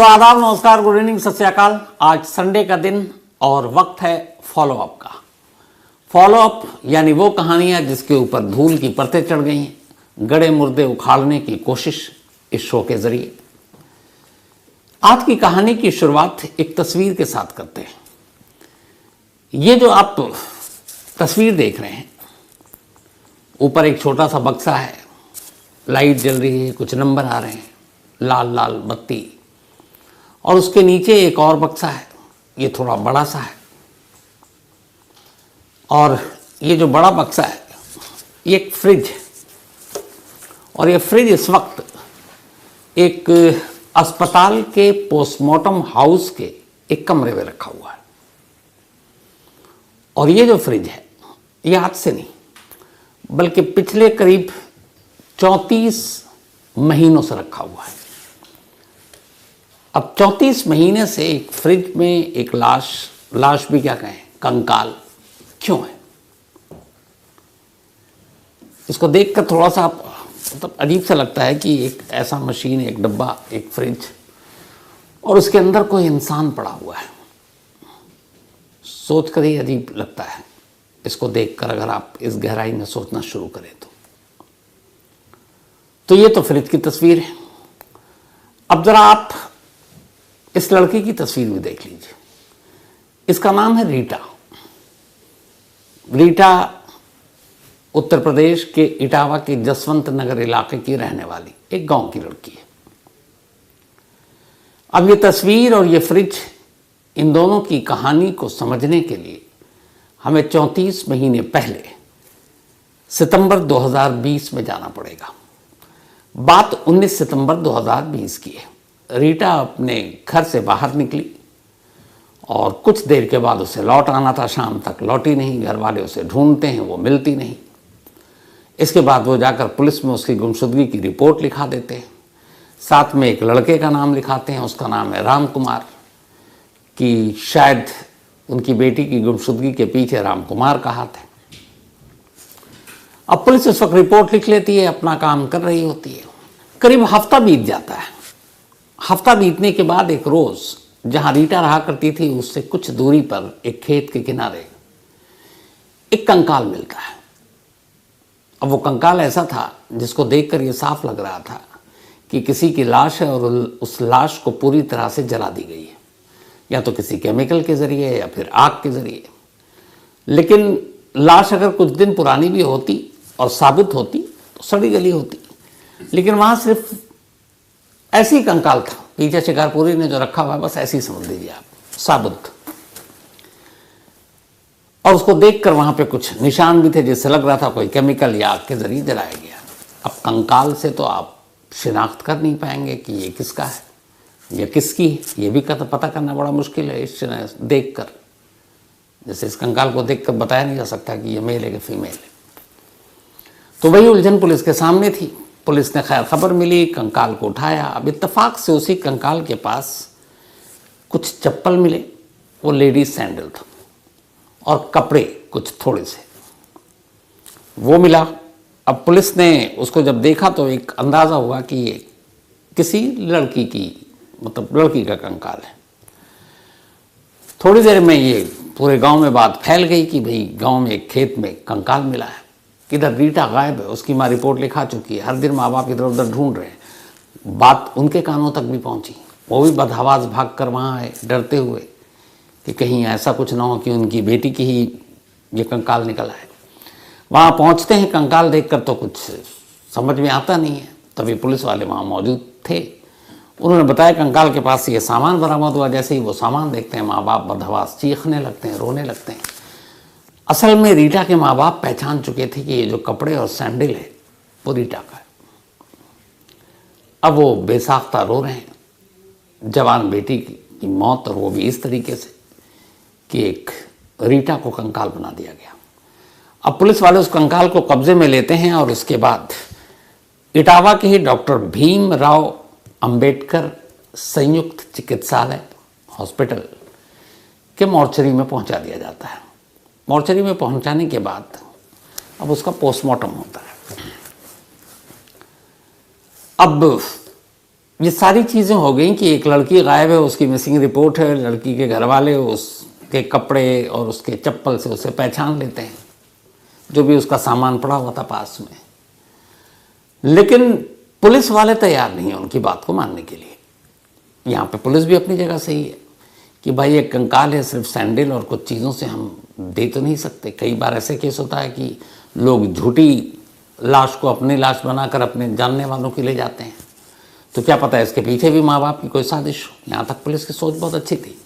तो आदाब, नमस्कार, गुड इवनिंग, सत श्री अकाल। आज संडे का दिन और वक्त है फॉलो अप का। फॉलो अप यानी वो कहानियां जिसके ऊपर धूल की परतें चढ़ गई हैं, गड़े मुर्दे उखाड़ने की कोशिश इस शो के जरिए। आज की कहानी की शुरुआत एक तस्वीर के साथ करते हैं। ये जो आप तस्वीर देख रहे हैं, ऊपर एक छोटा सा बक्सा है, लाइट जल रही है, कुछ नंबर आ रहे हैं, लाल लाल बत्ती, और उसके नीचे एक और बक्सा है, ये थोड़ा बड़ा सा है। और ये जो बड़ा बक्सा है ये एक फ्रिज है, और ये फ्रिज इस वक्त एक अस्पताल के पोस्टमार्टम हाउस के एक कमरे में रखा हुआ है। और ये जो फ्रिज है ये आज से नहीं बल्कि पिछले करीब 34 महीनों से रखा हुआ है। अब 34 महीने से एक फ्रिज में एक लाश भी क्या कहें, कंकाल क्यों है? इसको देखकर थोड़ा सा मतलब अजीब सा लगता है कि एक ऐसा मशीन, एक डब्बा, एक फ्रिज, और उसके अंदर कोई इंसान पड़ा हुआ है। सोचकर ही अजीब लगता है इसको देखकर, अगर आप इस गहराई में सोचना शुरू करें तो ये तो फ्रिज की तस्वीर है। अब जरा आप इस लड़की की तस्वीर भी देख लीजिए। इसका नाम है रीटा। रीटा उत्तर प्रदेश के इटावा के जसवंत नगर इलाके की रहने वाली एक गांव की लड़की है। अब ये तस्वीर और ये फ्रिज, इन दोनों की कहानी को समझने के लिए हमें 34 महीने पहले सितंबर 2020 में जाना पड़ेगा। बात 19 सितंबर 2020 की है। रीटा अपने घर से बाहर निकली और कुछ देर के बाद उसे लौट आना था। शाम तक लौटी नहीं, घर वाले उसे ढूंढते हैं, वो मिलती नहीं। इसके बाद वो जाकर पुलिस में उसकी गुमशुदगी की रिपोर्ट लिखा देते हैं। साथ में एक लड़के का नाम लिखाते हैं, उसका नाम है राम कुमार, कि शायद उनकी बेटी की गुमशुदगी के पीछे राम कुमार का हाथ है। अब पुलिस उस वक्त रिपोर्ट लिख लेती है, अपना काम कर रही होती है। करीब हफ्ता बीत जाता है। हफ्ता बीतने के बाद एक रोज जहां रीटा रहा करती थी उससे कुछ दूरी पर एक खेत के किनारे एक कंकाल मिलता है। अब वो कंकाल ऐसा था जिसको देखकर ये साफ लग रहा था कि किसी की लाश है, और उस लाश को पूरी तरह से जला दी गई है, या तो किसी केमिकल के जरिए या फिर आग के जरिए। लेकिन लाश अगर कुछ दिन पुरानी भी होती और साबुत होती तो सड़ी गली होती, लेकिन वहां सिर्फ ऐसी कंकाल था। पीछे शिकारपुरी ने जो रखा हुआ है, बस ऐसी समझ लीजिए आप, साबुत। और उसको देखकर वहां पे कुछ निशान भी थे जिससे लग रहा था कोई केमिकल या आग के जरिए जलाया गया। अब कंकाल से तो आप शिनाख्त कर नहीं पाएंगे कि ये किसका है या किसकी है, ये भी पता करना बड़ा मुश्किल है इस देखकर। जैसे इस कंकाल को देखकर बताया नहीं जा सकता कि ये मेल है कि फीमेल है। तो वही उलझन पुलिस के सामने थी। पुलिस ने खैर खबर मिली, कंकाल को उठाया। अब इत्तेफाक से उसी कंकाल के पास कुछ चप्पल मिले, वो लेडीज सैंडल था, और कपड़े कुछ थोड़े से वो मिला। अब पुलिस ने उसको जब देखा तो एक अंदाज़ा हुआ कि ये किसी लड़की की, मतलब लड़की का कंकाल है। थोड़ी देर में ये पूरे गांव में बात फैल गई कि भाई गांव में एक खेत में कंकाल मिला है, इधर रीटा गायब है, उसकी माँ रिपोर्ट लिखा चुकी है, हर दिन माँ बाप इधर उधर ढूंढ रहे हैं। बात उनके कानों तक भी पहुंची, वो भी बदहवास भाग कर वहाँ आए, डरते हुए कि कहीं ऐसा कुछ ना हो कि उनकी बेटी की ही ये कंकाल निकल आए। वहाँ पहुँचते हैं, कंकाल देखकर तो कुछ समझ में आता नहीं है। तभी पुलिस वाले वहाँ मौजूद थे। उन्होंने बताया कंकाल के पास ये सामान बरामद हुआ। जैसे ही वो सामान देखते हैं, माँ बाप बदहवास चीखने लगते हैं, रोने लगते हैं। असल में रीटा के माँ बाप पहचान चुके थे कि ये जो कपड़े और सैंडल है वो रीटा का है। अब वो बेसाख्ता रो रहे हैं जवान बेटी की मौत, और वो भी इस तरीके से कि एक रीटा को कंकाल बना दिया गया। अब पुलिस वाले उस कंकाल को कब्जे में लेते हैं, और उसके बाद इटावा के ही डॉक्टर भीमराव अंबेडकर संयुक्त चिकित्सालय हॉस्पिटल के मॉर्चरी में पहुंचा दिया जाता है। मॉर्चरी में पहुंचाने के बाद अब उसका पोस्टमार्टम होता है। अब ये सारी चीज़ें हो गई कि एक लड़की गायब है, उसकी मिसिंग रिपोर्ट है, लड़की के घर वाले उसके कपड़े और उसके चप्पल से उसे पहचान लेते हैं, जो भी उसका सामान पड़ा हुआ था पास में। लेकिन पुलिस वाले तैयार नहीं है उनकी बात को मानने के लिए। यहाँ पे पुलिस भी अपनी जगह सही है कि भाई एक कंकाल है, सिर्फ सैंडल और कुछ चीज़ों से हम दे तो नहीं सकते। कई बार ऐसे केस होता है कि लोग झूठी लाश को अपनी लाश बनाकर अपने जानने वालों के ले जाते हैं, तो क्या पता है इसके पीछे भी माँ बाप की कोई साजिश हो। यहाँ तक पुलिस की सोच बहुत अच्छी थी।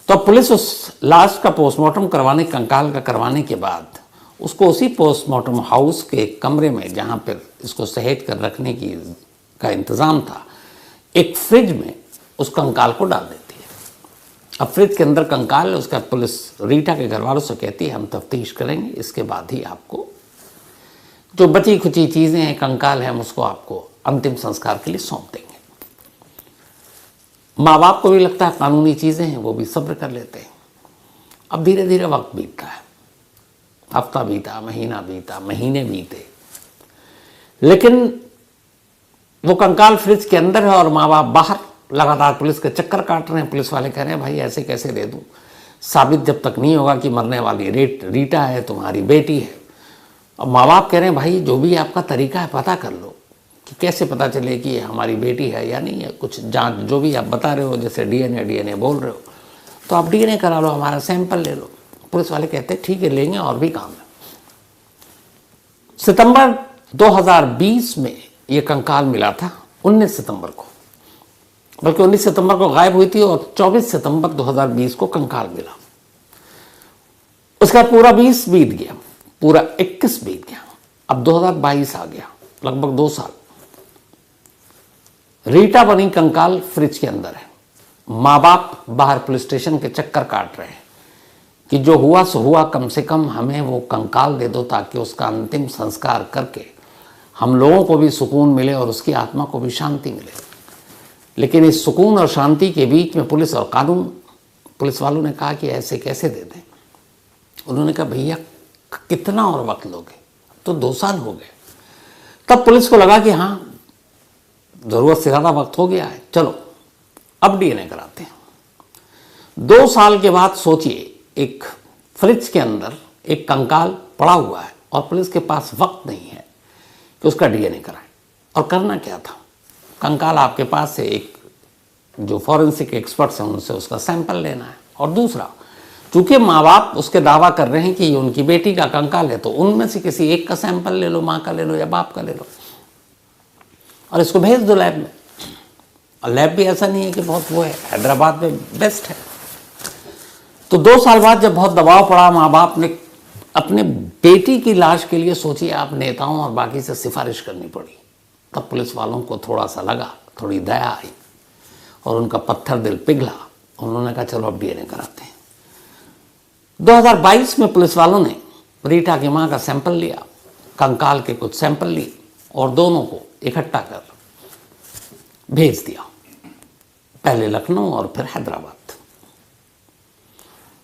तो पुलिस उस लाश का पोस्टमार्टम करवाने, कंकाल का करवाने के बाद उसको उसी पोस्टमार्टम हाउस के कमरे में जहाँ पर इसको सहेज कर रखने का इंतज़ाम था, एक फ्रिज में उस कंकाल को डाल देती है। अब फ्रिज के अंदर कंकाल है उसका, पुलिस रीटा के घर वालों से कहती है हम तफ्तीश करेंगे, इसके बाद ही आपको जो बची खुची चीज़ें हैं, कंकाल है, हम उसको आपको अंतिम संस्कार के लिए सौंप देंगे। माँ बाप को भी लगता है कानूनी चीज़ें हैं, वो भी सब्र कर लेते हैं। अब धीरे धीरे वक्त बीतता है, हफ्ता बीता, महीना बीता, महीने बीते, लेकिन वो कंकाल फ्रिज के अंदर है और माँ बाप बाहर लगातार पुलिस के चक्कर काट रहे हैं। पुलिस वाले कह रहे हैं भाई ऐसे कैसे दे दूँ, साबित जब तक नहीं होगा कि मरने वाली रीटा है, तुम्हारी बेटी है। अब माँ बाप कह रहे हैं भाई जो भी आपका तरीका है पता कर लो कि कैसे पता चले कि हमारी बेटी है या नहीं है। कुछ जांच जो भी आप बता रहे हो, जैसे डीएनए बोल रहे हो, तो आप डीएनए करा लो, हमारा सैंपल ले लो। पुलिस वाले कहते हैं ठीक है लेंगे, और भी काम है। सितंबर 2020 में ये कंकाल मिला था, 19 सितंबर को, बल्कि 19 सितंबर को गायब हुई थी और 24 सितंबर 2020 को कंकाल मिला। उसका पूरा 20 बीत गया, पूरा 21 बीत गया, अब 2022 आ गया, लगभग 2 साल। रीटा बनी कंकाल फ्रिज के अंदर है। माँ बाप बाहर पुलिस स्टेशन के चक्कर काट रहे हैं कि जो हुआ सो हुआ, कम से कम हमें वो कंकाल दे दो ताकि उसका अंतिम संस्कार करके हम लोगों को भी सुकून मिले और उसकी आत्मा को भी शांति मिले। लेकिन इस सुकून और शांति के बीच में पुलिस और कानून, पुलिस वालों ने कहा कि ऐसे कैसे दे दें। उन्होंने कहा भैया कितना और वक्त लोगे, तो 2 साल हो गए। तब पुलिस को लगा कि हाँ ज़रूरत से ज़्यादा वक्त हो गया है, चलो अब डीएनए कराते हैं। 2 साल के बाद सोचिए, एक फ्रिज के अंदर एक कंकाल पड़ा हुआ है और पुलिस के पास वक्त नहीं है कि उसका डीएनए कराए। और करना क्या था, कंकाल आपके पास है, एक जो फॉरेंसिक एक्सपर्ट्स हैं उनसे उसका सैंपल लेना है। और दूसरा, चूंकि माँ बाप उसके दावा कर रहे हैं कि ये उनकी बेटी का कंकाल है, तो उनमें से किसी एक का सैंपल ले लो, माँ का ले लो या बाप का ले लो, और इसको भेज दो लैब में। और लैब भी ऐसा नहीं है कि बहुत वो है, हैदराबाद में बेस्ट है। तो 2 साल बाद जब बहुत दबाव पड़ा, माँ बाप ने अपने बेटी की लाश के लिए, सोचिए आप, नेताओं और बाकी से सिफारिश करनी पड़ी। तब पुलिस वालों को थोड़ा सा लगा, थोड़ी दया आई और उनका पत्थर दिल पिघला। उन्होंने कहा चलो अब डीएनए कराते हैं। 2022 में पुलिस वालों ने रीटा की माँ का सैंपल लिया, कंकाल के कुछ सैंपल लिए और दोनों को इकट्ठा कर भेज दिया, पहले लखनऊ और फिर हैदराबाद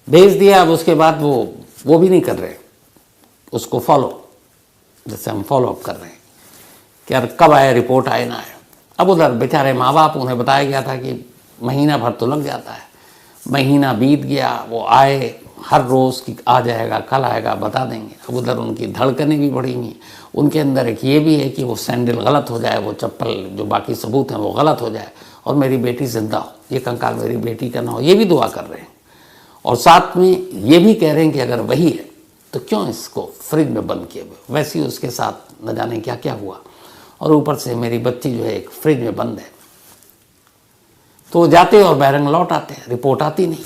भेज दिया। अब उसके बाद वो भी नहीं कर रहे उसको फॉलो, जैसे हम फॉलो अप कर रहे हैं कि यार कब आए, रिपोर्ट आए ना आए। अब उधर बेचारे माँ बाप, उन्हें बताया गया था कि महीना भर तो लग जाता है। महीना बीत गया, वो आए हर रोज़ कि आ जाएगा, कल आएगा, बता देंगे। अब उधर उनकी धड़कनें भी बढ़ी हुई, उनके अंदर एक ये भी है कि वो सैंडल गलत हो जाए, वो चप्पल, जो बाकी सबूत हैं वो गलत हो जाए और मेरी बेटी जिंदा हो, ये कंकाल मेरी बेटी का ना हो। ये भी दुआ कर रहे हैं और साथ में ये भी कह रहे हैं कि अगर वही है तो क्यों इसको फ्रिज में बंद किए हुए। वैसे ही उसके साथ न जाने क्या क्या हुआ, और ऊपर से मेरी बच्ची जो है एक फ्रिज में बंद है। तो वो जाते और बैरंग लौट आते हैं, रिपोर्ट आती नहीं।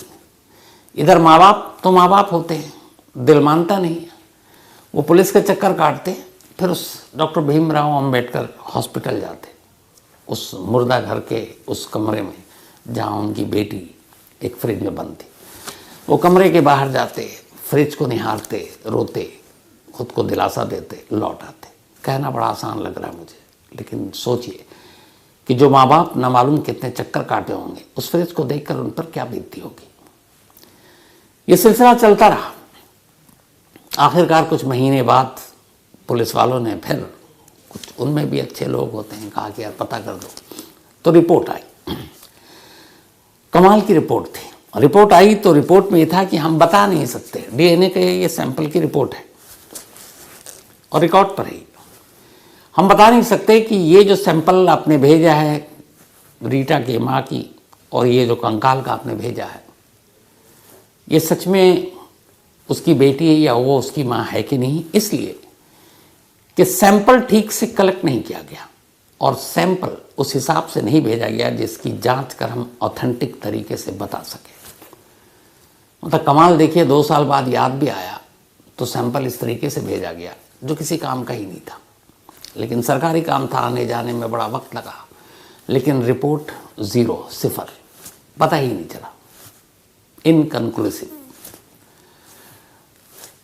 इधर माँ बाप तो माँ बाप होते हैं, दिल मानता नहीं है, वो पुलिस के चक्कर काटते, फिर उस डॉक्टर भीमराव अंबेडकर हॉस्पिटल जाते, उस मुर्दा घर के उस कमरे में जहाँ उनकी बेटी एक फ्रिज में बंद थी। वो कमरे के बाहर जाते, फ्रिज को निहारते, रोते, खुद को दिलासा देते, लौट आते। कहना बड़ा आसान लग रहा है मुझे, लेकिन सोचिए कि जो माँ बाप न मालूम कितने चक्कर काटे होंगे, उस फ्रिज को देखकर उन पर क्या बीतती होगी। ये सिलसिला चलता रहा। आखिरकार कुछ महीने बाद पुलिस वालों ने फिर, कुछ उनमें भी अच्छे लोग होते हैं, कहा कि यार पता कर दो। तो रिपोर्ट आई, कमाल की रिपोर्ट थी। रिपोर्ट आई तो रिपोर्ट में ये था कि हम बता नहीं सकते, डीएनए के ये सैंपल की रिपोर्ट है और रिकॉर्ड पर है, हम बता नहीं सकते कि ये जो सैंपल आपने भेजा है रीटा की माँ की और ये जो कंकाल का आपने भेजा है, ये सच में उसकी बेटी है या वो उसकी माँ है कि नहीं, इसलिए कि सैंपल ठीक से कलेक्ट नहीं किया गया और सैंपल उस हिसाब से नहीं भेजा गया जिसकी जांच कर हम ऑथेंटिक तरीके से बता सके। मतलब कमाल देखिए, 2 साल बाद याद भी आया तो सैंपल इस तरीके से भेजा गया जो किसी काम का ही नहीं था, लेकिन सरकारी काम था, आने जाने में बड़ा वक्त लगा, लेकिन रिपोर्ट 0, 0, पता ही नहीं चला, इनकन्क्लूसिव।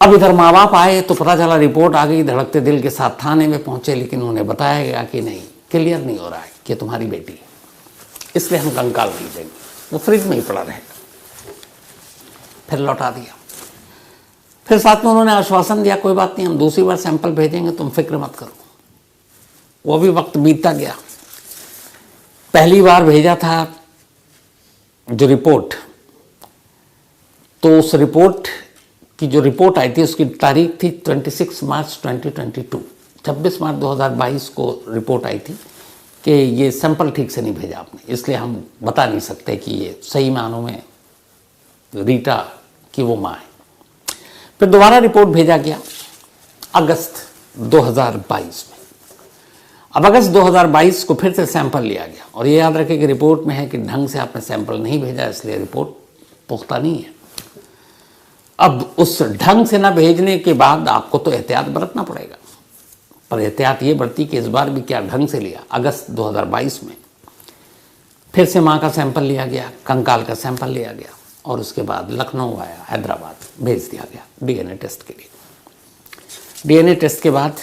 अब इधर माँ बाप आए तो पता चला रिपोर्ट आ गई, धड़कते दिल के साथ थाने में पहुंचे, लेकिन उन्हें बताया गया कि नहीं, क्लियर नहीं हो रहा है कि तुम्हारी बेटी है, इसलिए हम कंकाल नहीं देंगे, वो फ्रिज में ही पड़ा रहेगा। फिर लौटा दिया। फिर साथ में उन्होंने आश्वासन दिया कोई बात नहीं, हम दूसरी बार सैंपल भेजेंगे, तुम फिक्र मत करो। वो भी वक्त बीतता गया। पहली बार भेजा था जो रिपोर्ट, तो उस रिपोर्ट की जो रिपोर्ट आई थी उसकी तारीख थी 26 मार्च 2022, 26 मार्च 2022 को रिपोर्ट आई थी कि ये सैंपल ठीक से नहीं भेजा आपने, इसलिए हम बता नहीं सकते कि ये सही मानों में रीटा की वो माँ है। फिर दोबारा रिपोर्ट भेजा गया अगस्त 2022 में। अब अगस्त 2022 को फिर से सैंपल लिया गया और ये याद रखें कि रिपोर्ट में है कि ढंग से आपने सैंपल नहीं भेजा, इसलिए रिपोर्ट पुख्ता नहीं है। अब उस ढंग से ना भेजने के बाद आपको तो एहतियात बरतना पड़ेगा, पर एहतियात ये बरती कि इस बार भी क्या ढंग से लिया। अगस्त 2022 में फिर से माँ का सैंपल लिया गया, कंकाल का सैंपल लिया गया और उसके बाद लखनऊ आया, हैदराबाद भेज दिया गया डीएनए टेस्ट के लिए। डीएनए टेस्ट के बाद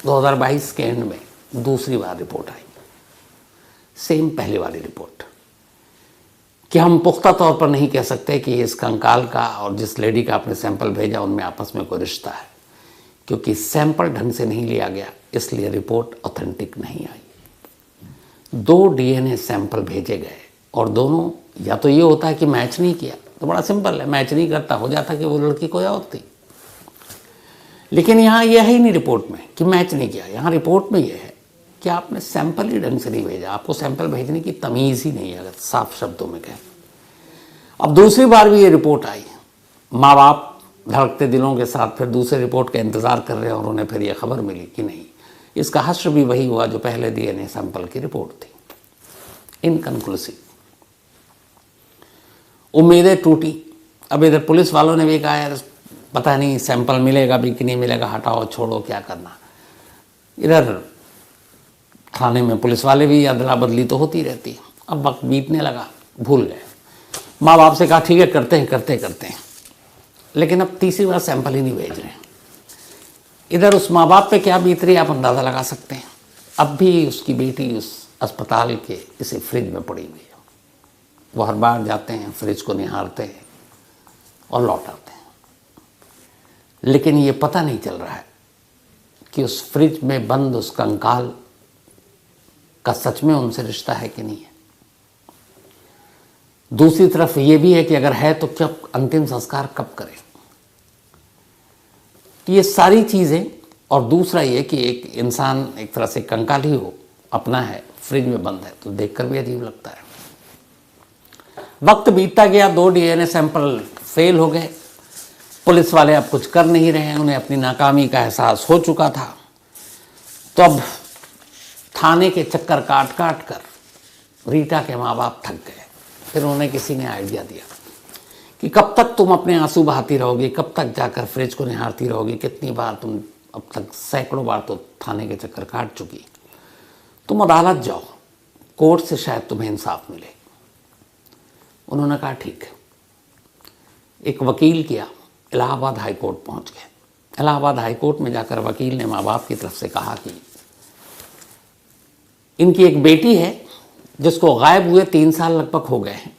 2022 के एंड में दूसरी बार रिपोर्ट आई, सेम पहले वाली रिपोर्ट, कि हम पुख्ता तौर पर नहीं कह सकते कि इस कंकाल का और जिस लेडी का आपने सैंपल भेजा उनमें आपस में कोई रिश्ता है, क्योंकि सैंपल ढंग से नहीं लिया गया, इसलिए रिपोर्ट ऑथेंटिक नहीं आई। 2 डीएनए सैंपल भेजे गए और दोनों, या तो ये होता है कि मैच नहीं किया, तो बड़ा सिंपल है, मैच नहीं करता, हो जाता कि वो लड़की कोई और थी, लेकिन यहाँ यह है ही नहीं रिपोर्ट में कि मैच नहीं किया। यहाँ रिपोर्ट में यह है कि आपने सैंपल ही ढंग से नहीं भेजा, आपको सैंपल भेजने की तमीज़ ही नहीं है, अगर साफ शब्दों में कहें। अब दूसरी बार भी ये रिपोर्ट आई, माँ बाप धड़कते दिलों के साथ फिर दूसरे रिपोर्ट का इंतज़ार कर रहे हैं और उन्हें फिर ये खबर मिली कि नहीं, इसका हश्र भी वही हुआ जो पहले डीएनए सैंपल की रिपोर्ट थी, इनकन्क्लूसिव। उम्मीदें टूटी। अब इधर पुलिस वालों ने भी कहा यार पता नहीं सैंपल मिलेगा भी कि नहीं मिलेगा, हटाओ छोड़ो क्या करना। इधर थाने में पुलिस वाले भी अदला बदली तो होती रहती है। अब वक्त बीतने लगा, भूल गए। माँ बाप से कहा ठीक है करते हैं, लेकिन अब तीसरी बार सैंपल ही नहीं भेज रहे हैं। इधर उस माँ बाप पे क्या बीत रही है आप अंदाज़ा लगा सकते हैं। अब भी उसकी बेटी उस अस्पताल के इसी फ्रिज में पड़ी हुई है। वो हर बार जाते हैं, फ्रिज को निहारते हैं और लौट आते हैं, लेकिन ये पता नहीं चल रहा है कि उस फ्रिज में बंद उस कंकाल का सच में उनसे रिश्ता है कि नहीं है। दूसरी तरफ ये भी है कि अगर है तो क्या अंतिम संस्कार कब करें। तो ये सारी चीज़ें, और दूसरा ये कि एक इंसान एक तरह से कंकाल ही हो, अपना है, फ्रिज में बंद है, तो देखकर भी अजीब लगता है। वक्त बीतता गया, 2 डीएनए सैंपल फेल हो गए। पुलिस वाले अब कुछ कर नहीं रहे हैं, उन्हें अपनी नाकामी का एहसास हो चुका था। तो अब थाने के चक्कर काट कर रीटा के माँ बाप थक गए। फिर उन्हें किसी ने आइडिया दिया कि कब तक तुम अपने आंसू बहाती रहोगी, कब तक जाकर फ्रिज को निहारती रहोगी, कितनी बार तुम, अब तक सैकड़ों बार तो थाने के चक्कर काट चुकी, तुम अदालत जाओ, कोर्ट से शायद तुम्हें इंसाफ मिले। उन्होंने कहा ठीक है। एक वकील किया, इलाहाबाद हाई कोर्ट पहुँच गए। इलाहाबाद हाई कोर्ट में जाकर वकील ने माँ बाप की तरफ से कहा कि इनकी एक बेटी है जिसको गायब हुए 3 साल लगभग हो गए हैं।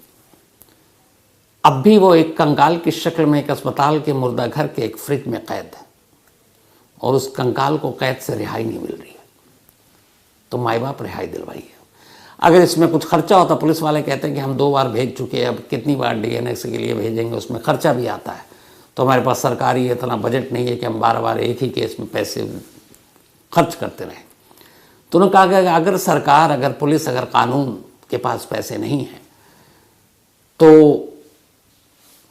अब भी वो एक कंकाल की शक्ल में एक अस्पताल के मुर्दा घर के एक फ्रिज में कैद है और उस कंकाल को कैद से रिहाई नहीं मिल रही है। तो माँ बाप रिहाई दिलवाई है। अगर इसमें कुछ खर्चा होता, पुलिस वाले कहते हैं कि हम 2 बार भेज चुके हैं, अब कितनी बार डीएनए के लिए भेजेंगे, उसमें खर्चा भी आता है, तो हमारे पास सरकारी इतना बजट नहीं है कि हम बार एक ही केस में पैसे खर्च करते रहें। तो उन्होंने कहा कि अगर सरकार, अगर पुलिस, अगर कानून के पास पैसे नहीं हैं, तो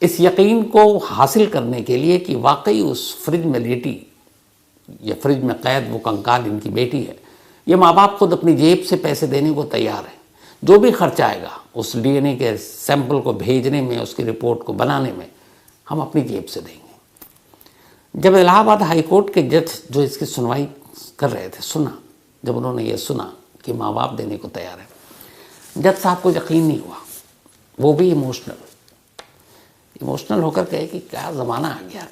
इस यकीन को हासिल करने के लिए कि वाकई उस फ्रिज में लेटी या फ्रिज में कैद वो कंकाल इनकी बेटी है, ये माँ बाप खुद अपनी जेब से पैसे देने को तैयार हैं। जो भी खर्चा आएगा उस डीएनए के सैंपल को भेजने में, उसकी रिपोर्ट को बनाने में, हम अपनी जेब से देंगे। जब इलाहाबाद हाई कोर्ट के जज जो इसकी सुनवाई कर रहे थे, सुना, जब उन्होंने ये सुना कि माँ बाप देने को तैयार है, जज साहब को यकीन नहीं हुआ। वो भी इमोशनल होकर कहे कि क्या ज़माना आ गया,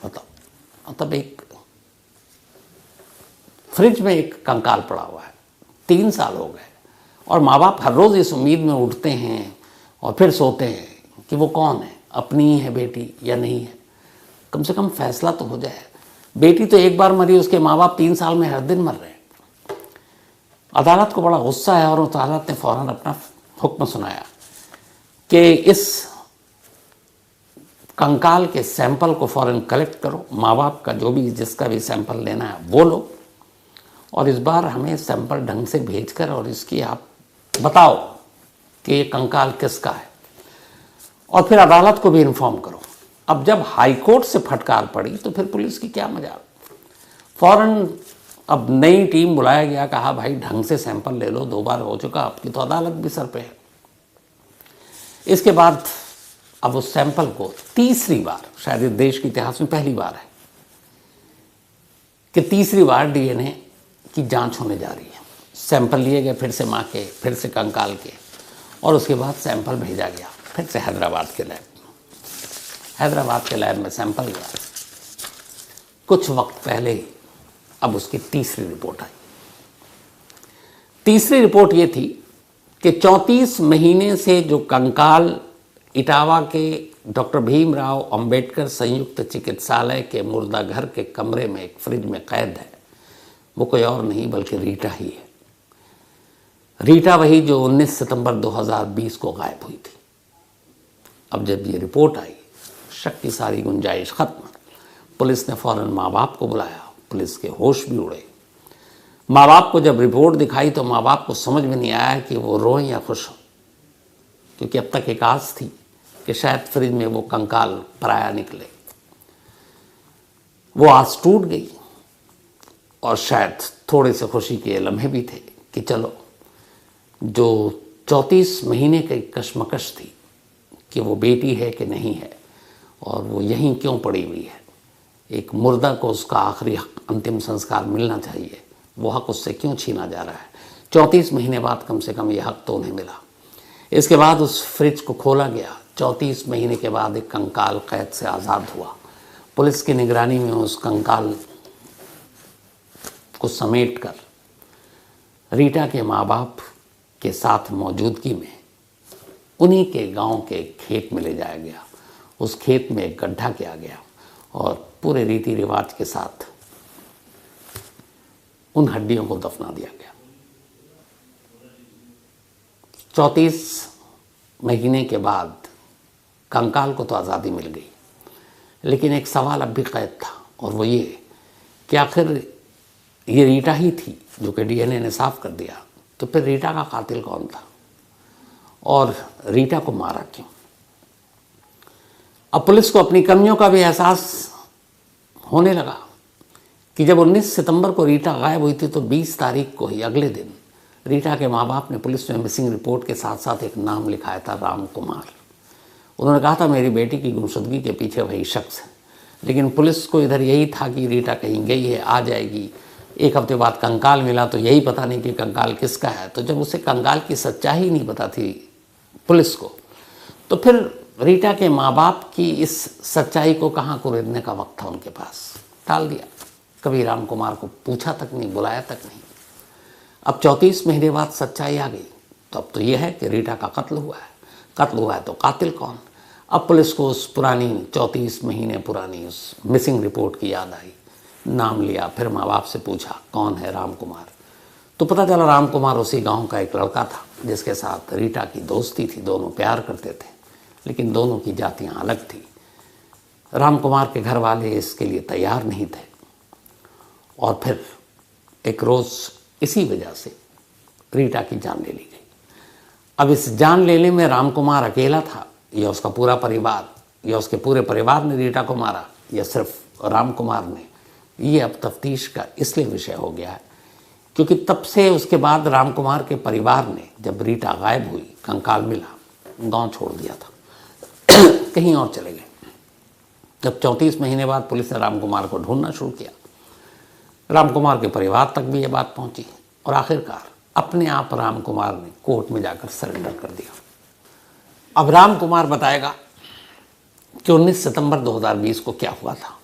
मतलब एक फ्रिज में एक कंकाल पड़ा हुआ है, 3 साल हो गए, और माँ बाप हर रोज़ इस उम्मीद में उठते हैं और फिर सोते हैं कि वो कौन है, अपनी ही है बेटी या नहीं है, कम से कम फैसला तो हो जाए। बेटी तो एक बार मरी, उसके माँ बाप 3 साल में हर दिन मर रहे हैं। अदालत को बड़ा गुस्सा है और अदालत ने फ़ौरन अपना हुक्म सुनाया कि इस कंकाल के सैंपल को फ़ौरन कलेक्ट करो, माँ बाप का जो भी, जिसका भी सैंपल लेना है वो लो, और इस बार हमें सैंपल ढंग से भेजकर और इसकी आप बताओ कि ये कंकाल किसका है, और फिर अदालत को भी इन्फॉर्म करो। अब जब हाई कोर्ट से फटकार पड़ी तो फिर पुलिस की क्या मजाल, फ़ौरन अब नई टीम बुलाया गया, कहा भाई ढंग से सैंपल ले लो, 2 बार हो चुका, आपकी तो अदालत भी सर पे है। इसके बाद अब उस सैंपल को तीसरी बार, शायद इस देश के इतिहास में पहली बार है कि तीसरी बार डीएनए की जांच होने जा रही है। सैंपल लिए गए फिर से माँ के, फिर से कंकाल के, और उसके बाद सैंपल भेजा गया फिर से हैदराबाद के लैब में। हैदराबाद के लैब में सैंपल गया, कुछ वक्त पहले ही अब उसकी तीसरी रिपोर्ट आई। तीसरी रिपोर्ट ये थी कि 34 महीने से जो कंकाल इटावा के डॉक्टर भीमराव अंबेडकर संयुक्त चिकित्सालय के मुर्दा घर के कमरे में एक फ्रिज में कैद है, वो कोई और नहीं बल्कि रीटा ही है। रीटा वही जो 19 सितंबर 2020 को गायब हुई थी। अब जब ये रिपोर्ट आई, शक की सारी गुंजाइश खत्म। पुलिस ने फ़ौरन माँ बाप को बुलाया, पुलिस के होश भी उड़े। माँ बाप को जब रिपोर्ट दिखाई तो माँ बाप को समझ में नहीं आया कि वो रोएं या खुश हों, क्योंकि अब तक एक आस थी कि शायद फ्रिज में वो कंकाल पराया निकले। वो आस टूट गई, और शायद थोड़े से खुशी के लम्हे भी थे कि चलो, जो 34 महीने की कश्मकश थी कि वो बेटी है कि नहीं है, और वो यहीं क्यों पड़ी हुई है, एक मुर्दा को उसका आखिरी अंतिम संस्कार मिलना चाहिए, वो हक उससे क्यों छीना जा रहा है। 34 महीने बाद कम से कम ये हक तो उन्हें मिला। इसके बाद उस फ्रिज को खोला गया। 34 महीने के बाद एक कंकाल कैद से आज़ाद हुआ। पुलिस की निगरानी में उस कंकाल को समेट कर रीटा के माँ बाप के साथ मौजूदगी में उन्हीं के गांव के खेत में ले जाया गया। उस खेत में एक गड्ढा किया गया और पूरे रीति रिवाज के साथ उन हड्डियों को दफना दिया गया। 34 महीने के बाद कंकाल को तो आज़ादी मिल गई, लेकिन एक सवाल अब भी कैद था, और वो ये कि आखिर ये रीटा ही थी जो कि डीएनए ने साफ कर दिया, तो फिर रीटा का कातिल कौन था और रीटा को मारा क्यों। अब पुलिस को अपनी कमियों का भी एहसास होने लगा कि जब 19 सितंबर को रीटा गायब हुई थी तो 20 तारीख को ही, अगले दिन, रीटा के माँ बाप ने पुलिस में मिसिंग रिपोर्ट के साथ साथ एक नाम लिखाया था, राम कुमार। उन्होंने कहा था मेरी बेटी की गुमशुदगी के पीछे वही शख्स है, लेकिन पुलिस को इधर यही था कि रीटा कहीं गई है, आ जाएगी। एक हफ्ते बाद कंकाल मिला तो यही पता नहीं कि कंकाल किसका है। तो जब उसे कंकाल की सच्चाई नहीं पता थी पुलिस को, तो फिर रीटा के माँ बाप की इस सच्चाई को कहाँ कुरेदने का वक्त था उनके पास, टाल दिया। कभी राम कुमार को पूछा तक नहीं, बुलाया तक नहीं। अब 34 महीने बाद सच्चाई आ गई, तो अब तो यह है कि रीटा का कत्ल हुआ है। कत्ल हुआ है तो कातिल कौन। अब पुलिस को उस पुरानी 34 महीने पुरानी उस मिसिंग रिपोर्ट की याद आई, नाम लिया, फिर माँ बाप से पूछा कौन है राम कुमार। तो पता चला राम कुमार उसी गांव का एक लड़का था जिसके साथ रीटा की दोस्ती थी, दोनों प्यार करते थे, लेकिन दोनों की जातियां अलग थी। राम कुमार के घर वाले इसके लिए तैयार नहीं थे और फिर एक रोज़ इसी वजह से रीटा की जान ले ली गई। अब इस जान लेने में राम कुमार अकेला था या उसका पूरा परिवार, या उसके पूरे परिवार ने रीटा को मारा, या सिर्फ राम कुमार ने, ये अब तफ्तीश का इसलिए विषय हो गया है क्योंकि तब से उसके बाद राम कुमार के परिवार ने, जब रीटा गायब हुई, कंकाल मिला, गांव छोड़ दिया था, कहीं और चले गए। जब 34 महीने बाद पुलिस ने राम कुमार को ढूंढना शुरू किया, राम कुमार के परिवार तक भी ये बात पहुंची और आखिरकार अपने आप राम कुमार ने कोर्ट में जाकर सरेंडर कर दिया। अब राम कुमार बताएगा कि 19 सितंबर 2020 को क्या हुआ था,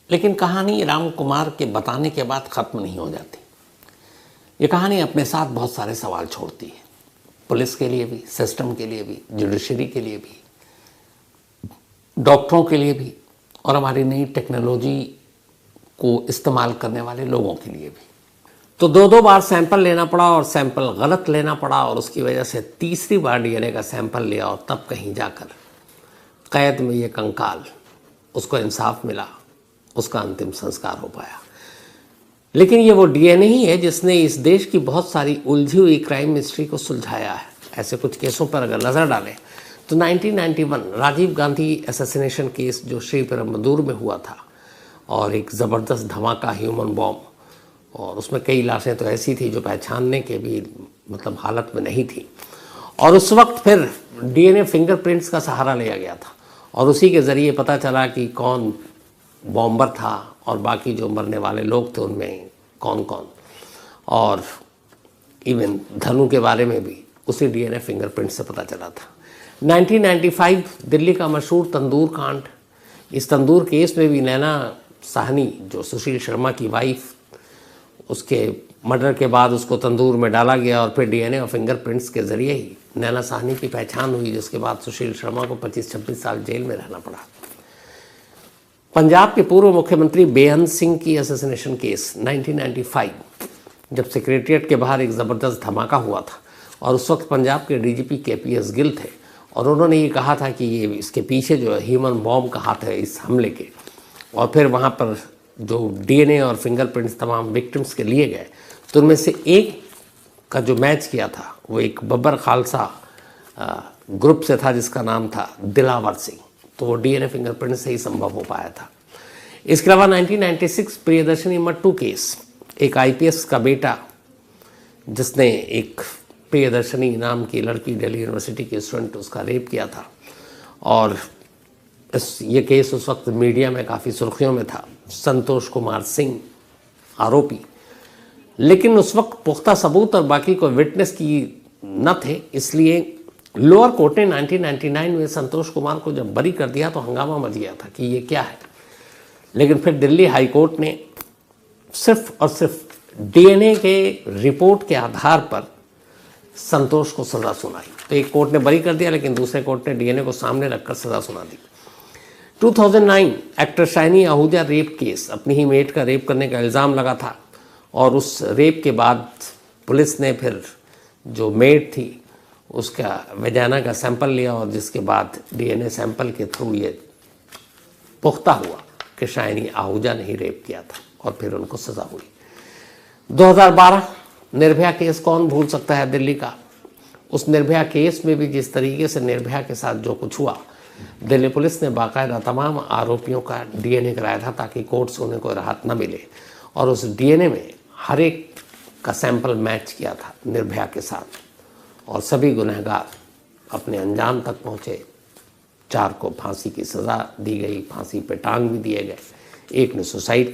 लेकिन कहानी राम कुमार के बताने के बाद ख़त्म नहीं हो जाती। ये कहानी अपने साथ बहुत सारे सवाल छोड़ती है, पुलिस के लिए भी, सिस्टम के लिए भी, जुडिशरी के लिए भी, डॉक्टरों के लिए भी, और हमारी नई टेक्नोलॉजी को इस्तेमाल करने वाले लोगों के लिए भी। तो दो बार सैंपल लेना पड़ा और सैंपल गलत लेना पड़ा, और उसकी वजह से तीसरी बार डीएनए का सैंपल लिया और तब कहीं जाकर कैद में ये कंकाल, उसको इंसाफ मिला, उसका अंतिम संस्कार हो पाया। लेकिन ये वो डीएनए ही है जिसने इस देश की बहुत सारी उलझी हुई क्राइम मिस्ट्री को सुलझाया है। ऐसे कुछ केसों पर अगर नज़र डालें तो 1991 राजीव गांधी असैसिनेशन केस जो श्रीपेरुम्बदूर में हुआ था, और एक ज़बरदस्त धमाका ह्यूमन बॉम्ब, और उसमें कई लाशें तो ऐसी थी जो पहचानने के भी मतलब हालत में नहीं थी, और उस वक्त फिर डीएनए फिंगरप्रिंट्स का सहारा लिया गया था और उसी के ज़रिए पता चला कि कौन बॉम्बर था और बाकी जो मरने वाले लोग थे उनमें कौन कौन, और इवन धनु के बारे में भी उसी डीएनए फिंगरप्रिंट से पता चला था। 1995 दिल्ली का मशहूर तंदूर कांड, इस तंदूर केस में भी नैना साहनी जो सुशील शर्मा की वाइफ, उसके मर्डर के बाद उसको तंदूर में डाला गया और फिर डीएनए और फिंगरप्रिंट्स के ज़रिए ही नैना साहनी की पहचान हुई, जिसके बाद सुशील शर्मा को 25-26 साल जेल में रहना पड़ा। पंजाब के पूर्व मुख्यमंत्री बेअंत सिंह की असैसिनेशन केस 1995, जब सेक्रेटरिएट के बाहर एक ज़बरदस्त धमाका हुआ था और उस वक्त पंजाब के डीजीपी केपीएस गिल थे, और उन्होंने ये कहा था कि ये इसके पीछे जो ह्यूमन बॉम्ब का हाथ है इस हमले के, और फिर वहाँ पर जो डीएनए और फिंगरप्रिंट्स तमाम विक्टिम्स के लिए गए, तो उनमें से एक का जो मैच किया था वो एक बब्बर खालसा ग्रुप से था जिसका नाम था दिलावर सिंह, तो वो डीएनए फिंगरप्रिंट से ही संभव हो पाया था। इसके अलावा 1996 प्रियदर्शनी मट्टू केस, एक आईपीएस का बेटा जिसने एक प्रियदर्शनी नाम की लड़की दिल्ली यूनिवर्सिटी की स्टूडेंट, उसका रेप किया था, और ये केस उस वक्त मीडिया में काफ़ी सुर्खियों में था। संतोष कुमार सिंह आरोपी, लेकिन उस वक्त पुख्ता सबूत और बाकी कोई विटनेस की न थे, इसलिए लोअर कोर्ट ने 1999 में संतोष कुमार को जब बरी कर दिया तो हंगामा मच गया था कि ये क्या है। लेकिन फिर दिल्ली हाई कोर्ट ने सिर्फ और सिर्फ डीएनए के रिपोर्ट के आधार पर संतोष को सज़ा सुनाई। तो एक कोर्ट ने बरी कर दिया, लेकिन दूसरे कोर्ट ने डीएनए को सामने रखकर सज़ा सुना दी। 2009 actor shiny Ahuja rape case, अपनी ही मेट का रेप करने का इल्ज़ाम लगा था, और उस रेप के बाद पुलिस ने फिर जो मेट थी उसका वेजाना का सैंपल लिया, और जिसके बाद डीएनए सैंपल के थ्रू ये पुख्ता हुआ कि शाइनी आहूजा ने ही रेप किया था, और फिर उनको सज़ा हुई। 2012 निर्भया केस कौन भूल सकता है दिल्ली का। उस निर्भया केस में भी जिस तरीके से निर्भया के साथ जो कुछ हुआ, दिल्ली पुलिस ने बाकायदा तमाम आरोपियों का डीएनए कराया था ताकि कोर्ट से उन्हें कोई राहत न मिले, और उस डीएनए में हर एक का सैंपल मैच किया था निर्भया के साथ, और सभी गुनहगार अपने अंजाम तक पहुँचे। 4 को फांसी की सज़ा दी गई, फांसी पे टांग भी दिए गए, एक ने सुसाइड